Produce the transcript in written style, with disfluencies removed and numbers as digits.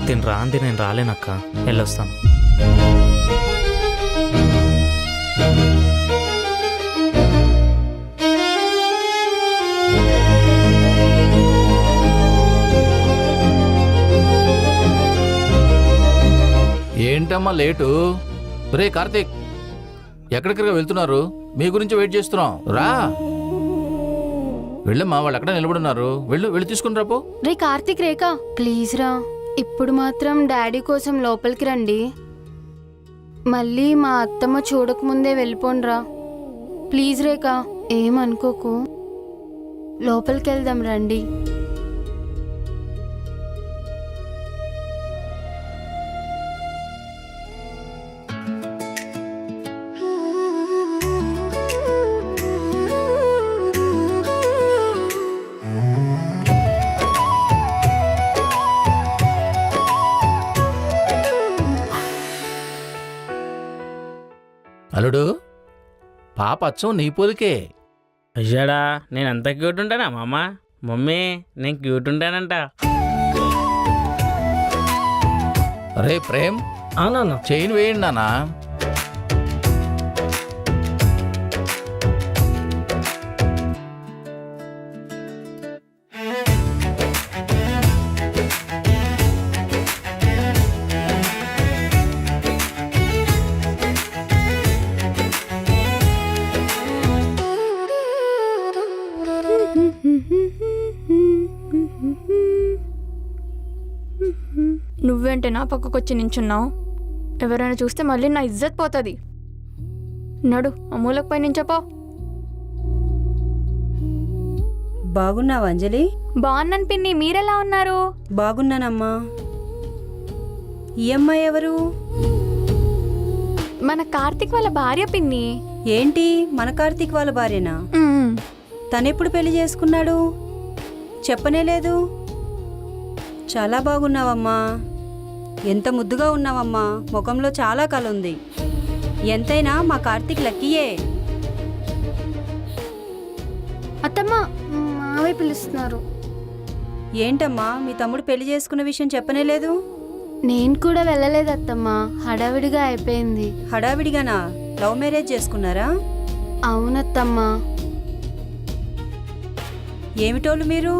తిని రాంది నేను రాలేనక్క, వెళ్ళొస్తాను. ఏంటమ్మా లేటు? రే కార్తీక్, ఎక్కడికగా వెళ్తున్నారు? మీ గురించి వెయిట్ చేస్తున్నాం. రా వెళ్ళమ్మా, వాళ్ళు ఎక్కడ నిలబడున్నారు. వెళ్ళి తీసుకుని రాపో. రే కార్తీక్, రేఖ ప్లీజ్ రా, ఇప్పుడు మాత్రం డాడీ కోసం లోపలికి రండి. మళ్ళీ మా అత్తమ్మ చూడకముందే వెళ్ళిపోండ్రా ప్లీజ్. రేఖ ఏమనుకోకు, లోపలికి వెళ్దాం రండి. అల్లుడు, పాప అచ్చం నీ పోలికే. అయ్యాడా, నేను అంత క్యూట్ ఉంటానా మామ? మమ్మీ, నేను క్యూట్ ఉంటానంట. రే ప్రేమ్, అవునా? చైన్ వేయండి నానా. నువ్వేంటే నా పక్కకు వచ్చి నించున్నావు? ఎవరైనా చూస్తే మళ్ళీ నా ఇజ్జత్ పోతుంది. నడు, ఆ మూలకు పై నించపో. బాగున్నావా అంజలి? బాగున్నాను పిన్ని, మీరెలా ఉన్నారు? బాగున్నానమ్మా. ఈ అమ్మాయి ఎవరు? మన కార్తిక్ వాళ్ళ భార్య పిన్ని. ఏంటి, మన కార్తీక్ వాళ్ళ భార్యనా? తనెప్పుడు పెళ్లి చేసుకున్నాడు? చెప్పనే లేదు. చాలా బాగున్నావమ్మా, ఎంత ముద్దుగా ఉన్నావమ్మా, ముఖంలో చాలా కళ ఉంది. ఎంతైనా మా కార్తీక్ లక్కీయే. అత్తమ్మ, మావయ్య పిలుస్తున్నారు. ఏంటమ్మా, మీ తమ్ముడు పెళ్లి చేసుకున్న విషయం చెప్పనే లేదు? నేను కూడా వెళ్ళలేదు అత్తమ్మ, హడావిడిగా అయిపోయింది. హడావిడిగానా? లవ్ మ్యారేజ్ చేసుకున్నారా? అవునత్తమ్మ. ఏమిటోళ్ళు మీరు?